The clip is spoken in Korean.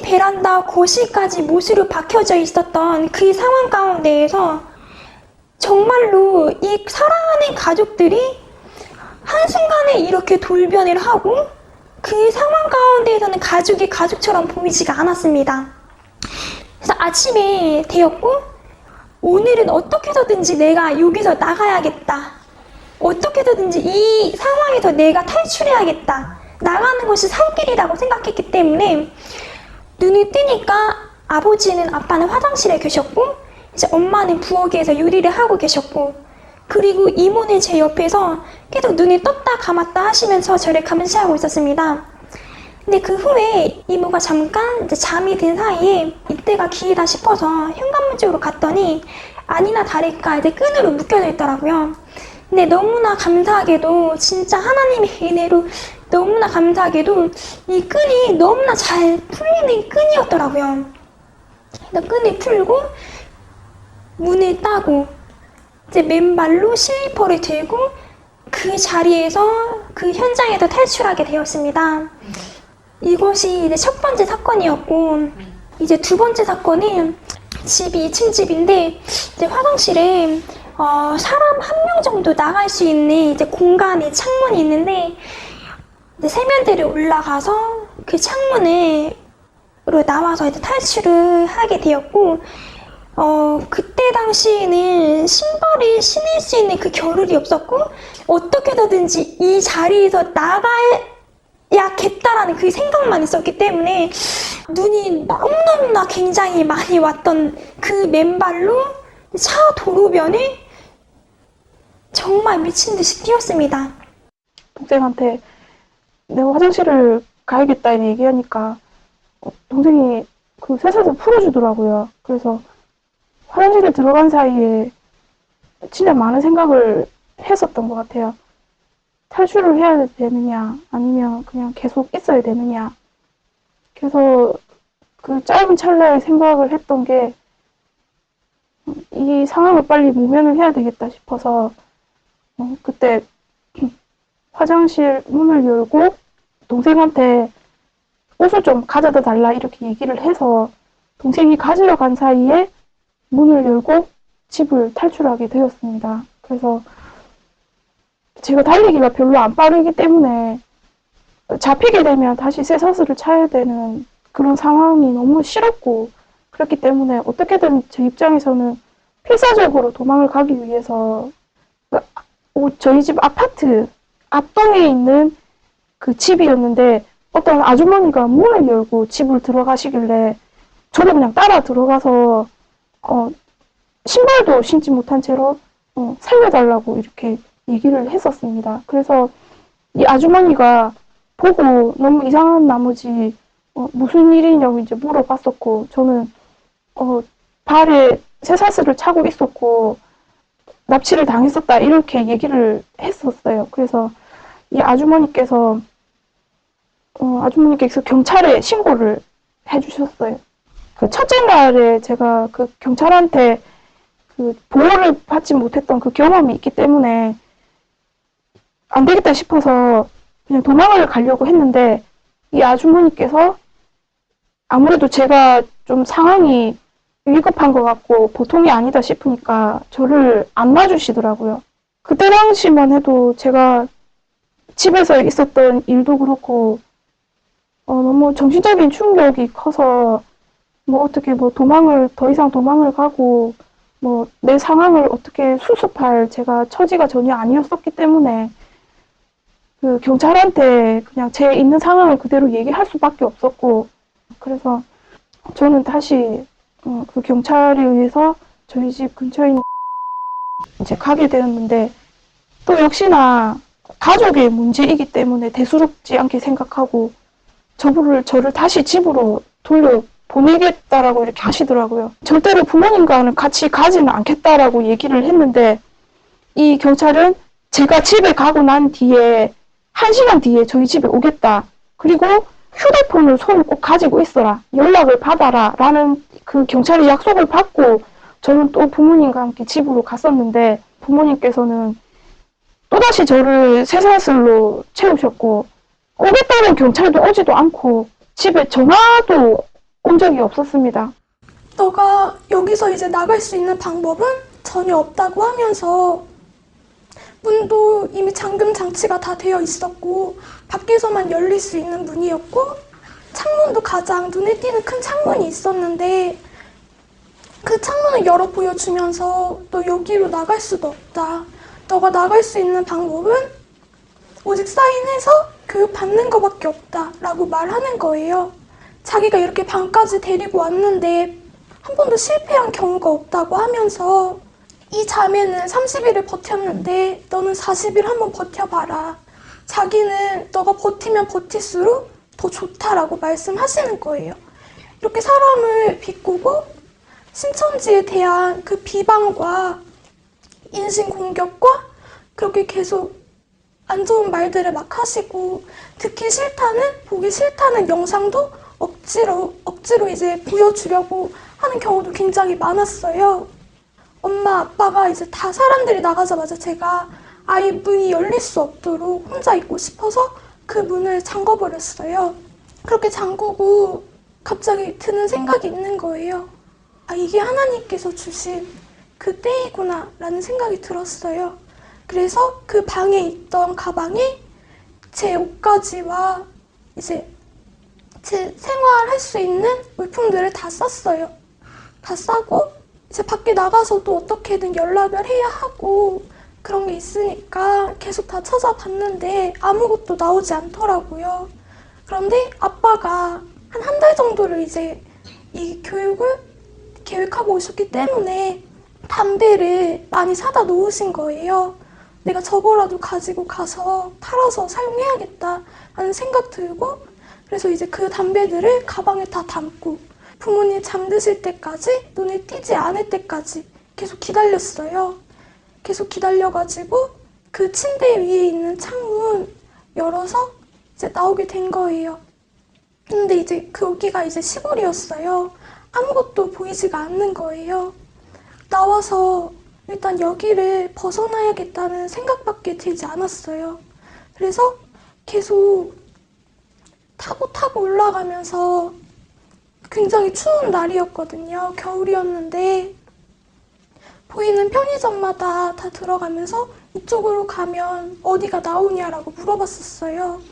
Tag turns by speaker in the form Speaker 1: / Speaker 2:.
Speaker 1: 베란다 거실까지 못으로 박혀져 있었던 그 상황 가운데에서 정말로 이 사랑하는 가족들이 한순간에 이렇게 돌변을 하고 그 상황 가운데에서는 가족이 가족처럼 보이지가 않았습니다. 그래서 아침에 되었고 오늘은 어떻게 해서든지 내가 여기서 나가야겠다. 어떻게 해서든지 이 상황에서 내가 탈출해야겠다. 나가는 것이 살 길이라고 생각했기 때문에 눈이 뜨니까 아빠는 화장실에 계셨고 이제 엄마는 부엌에서 요리를 하고 계셨고 그리고 이모는 제 옆에서 계속 눈이 떴다 감았다 하시면서 저를 감시하고 있었습니다. 근데 그 후에 이모가 잠깐 이제 잠이 든 사이에 이때가 기회다 싶어서 현관문 쪽으로 갔더니 아니나 다를까 이제 끈으로 묶여져 있더라고요. 근데 너무나 감사하게도 진짜 하나님의 은혜로 너무나 감사하게도 이 끈이 너무나 잘 풀리는 끈이었더라고요. 그래서 끈을 풀고 문을 따고 이제 맨발로 슬리퍼를 들고 그 자리에서 그 현장에서 탈출하게 되었습니다. 이것이 이제 첫 번째 사건이었고 이제 두 번째 사건은 집이 2층 집인데 이제 화장실에 사람 한 명 정도 나갈 수 있는 이제 공간이 창문이 있는데 이제 세면대를 올라가서 그 창문으로 나와서 이제 탈출을 하게 되었고 그때 당시에는 신발을 신을 수 있는 그 겨를이 없었고 어떻게든지 이 자리에서 나가야겠다라는 그 생각만 있었기 때문에 눈이 너무너무나 굉장히 많이 왔던 그 맨발로 차 도로변을 정말 미친 듯이 뛰었습니다.
Speaker 2: 동생한테 내가 화장실을 가야겠다 이렇게 얘기하니까 동생이 그 쇠사슬 풀어주더라고요. 그래서 화장실에 들어간 사이에 진짜 많은 생각을 했었던 것 같아요. 탈출을 해야 되느냐 아니면 그냥 계속 있어야 되느냐. 그래서 그 짧은 찰나에 생각을 했던 게 이 상황을 빨리 모면을 해야 되겠다 싶어서 그때 화장실 문을 열고 동생한테 옷을 좀 가져다 달라 이렇게 얘기를 해서 동생이 가지러 간 사이에 문을 열고 집을 탈출하게 되었습니다. 그래서 제가 달리기가 별로 안 빠르기 때문에 잡히게 되면 다시 쇠사슬을 차야 되는 그런 상황이 너무 싫었고 그렇기 때문에 어떻게든 제 입장에서는 필사적으로 도망을 가기 위해서 저희 집 아파트 앞동에 있는 그 집이었는데 어떤 아주머니가 문을 열고 집을 들어가시길래 저도 그냥 따라 들어가서 신발도 신지 못한 채로 살려달라고 이렇게 얘기를 했었습니다. 그래서 이 아주머니가 보고 너무 이상한 나머지 무슨 일이냐고 이제 물어봤었고 저는 발에 쇠사슬을 차고 있었고 납치를 당했었다 이렇게 얘기를 했었어요. 그래서 이 아주머니께서 경찰에 신고를 해주셨어요. 그 첫째 날에 제가 그 경찰한테 그 보호를 받지 못했던 그 경험이 있기 때문에 안 되겠다 싶어서 그냥 도망을 가려고 했는데 이 아주머니께서 아무래도 제가 좀 상황이 위급한 것 같고 보통이 아니다 싶으니까 저를 안 놔주시더라고요. 그때 당시만 해도 제가 집에서 있었던 일도 그렇고 너무 정신적인 충격이 커서 어떻게 더 이상 도망을 가고 내 상황을 어떻게 수습할 제가 처지가 전혀 아니었었기 때문에 그 경찰한테 그냥 제 있는 상황을 그대로 얘기할 수밖에 없었고 그래서 저는 다시 그 경찰에 의해서 저희 집 근처에 있는 이제 가게 되었는데 또 역시나 가족의 문제이기 때문에 대수롭지 않게 생각하고 저를 다시 집으로 돌려 보내겠다라고 이렇게 하시더라고요. 절대로 부모님과는 같이 가지는 않겠다라고 얘기를 했는데 이 경찰은 제가 집에 가고 난 뒤에 1시간 뒤에 저희 집에 오겠다. 그리고 휴대폰을 손에 꼭 가지고 있어라. 연락을 받아라. 라는 그 경찰의 약속을 받고 저는 또 부모님과 함께 집으로 갔었는데 부모님께서는 또다시 저를 쇠사슬로 채우셨고 오겠다는 경찰도 오지도 않고 집에 전화도 온 적이 없었습니다.
Speaker 1: 너가 여기서 이제 나갈 수 있는 방법은 전혀 없다고 하면서 문도 이미 잠금 장치가 다 되어 있었고 밖에서만 열릴 수 있는 문이었고 창문도 가장 눈에 띄는 큰 창문이 있었는데 그 창문을 열어 보여주면서 너 여기로 나갈 수도 없다. 너가 나갈 수 있는 방법은 오직 사인해서 교육받는 것밖에 없다 라고 말하는 거예요. 자기가 이렇게 방까지 데리고 왔는데 한 번도 실패한 경우가 없다고 하면서 이 자매는 30일을 버텼는데 너는 40일 한번 버텨봐라. 자기는 너가 버티면 버틸수록 더 좋다라고 말씀하시는 거예요. 이렇게 사람을 비꼬고 신천지에 대한 그 비방과 인신공격과 그렇게 계속 안 좋은 말들을 막 하시고 듣기 싫다는, 보기 싫다는 영상도 억지로 이제 보여주려고 하는 경우도 굉장히 많았어요. 엄마, 아빠가 이제 다 사람들이 나가자마자 제가 아예 문이 열릴 수 없도록 혼자 있고 싶어서 그 문을 잠궈버렸어요. 그렇게 잠그고 갑자기 드는 생각이 있는 거예요. 아, 이게 하나님께서 주신 그 때이구나 라는 생각이 들었어요. 그래서 그 방에 있던 가방에 제 옷가지와 이제 제 생활할 수 있는 물품들을 다 쌌어요. 다 싸고 이제 밖에 나가서도 어떻게든 연락을 해야 하고 그런 게 있으니까 계속 다 찾아봤는데 아무것도 나오지 않더라고요. 그런데 아빠가 한 달 정도를 이제 이 교육을 계획하고 오셨기 때문에 담배를 많이 사다 놓으신 거예요. 내가 저거라도 가지고 가서 팔아서 사용해야겠다 하는 생각 들고 그래서 이제 그 담배들을 가방에 다 담고 부모님 잠드실 때까지 눈에 띄지 않을 때까지 계속 기다렸어요. 계속 기다려가지고 그 침대 위에 있는 창문 열어서 이제 나오게 된 거예요. 근데 이제 거기가 이제 시골이었어요. 아무것도 보이지가 않는 거예요. 나와서 일단 여기를 벗어나야겠다는 생각밖에 들지 않았어요. 그래서 계속 타고 올라가면서 굉장히 추운 날이었거든요. 겨울이었는데 보이는 편의점마다 다 들어가면서 이쪽으로 가면 어디가 나오냐라고 물어봤었어요.